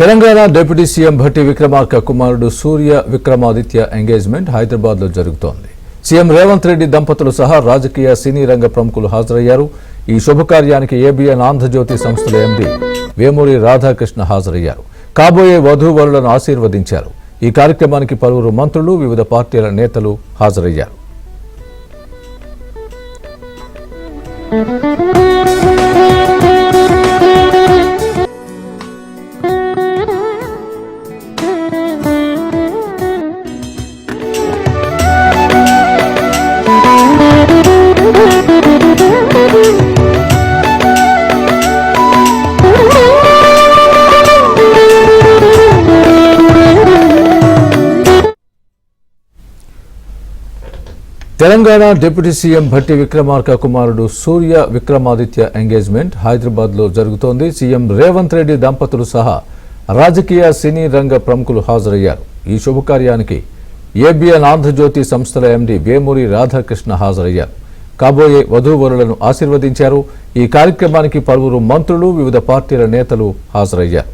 Telangana deputy CM Bhatti Vikramarka కుమారుడు సూర్య Vikramaditya engagement Hyderabad లో జరుగుతోంది. సీఎం రేవంత్ రెడ్డి దంపతులు సహా రాజకీయ సినీ రంగ ప్రముఖులు హాజరయ్యారు. ఈ శుభకార్యానికి ఏబిఎన్ ఆంధ్రజ్యోతి సంస్థల ఎండీ వేమూరి రాధాకృష్ణ హాజరయ్యారు. కాబోయే వధూవరులను ఆశీర్వదించారు. ఈ కార్యక్రమానికి పలువురు మంత్రులు, వివిధ పార్టీల నేతలు హాజరయ్యారు. తెలంగాణ డిప్యూటీ సీఎం భట్టి విక్రమార్క కుమారుడు సూర్య విక్రమాదిత్య ఎంగేజ్మెంట్ హైదరాబాద్ లో జరుగుతోంది. సీఎం రేవంత్ రెడ్డి దంపతులు సహా రాజకీయ సినీ రంగ ప్రముఖులు హాజరయ్యారు. ఈ శుభకార్యానికి ఏబిఎన్ ఆంధ్రజ్యోతి సంస్థల ఎండీ వేమూరి రాధాకృష్ణ హాజరయ్యారు. కాబోయే వధూవరులను ఆశీర్వదించారు. ఈ కార్యక్రమానికి పలువురు మంత్రులు, వివిధ పార్టీల నేతలు హాజరయ్యారు.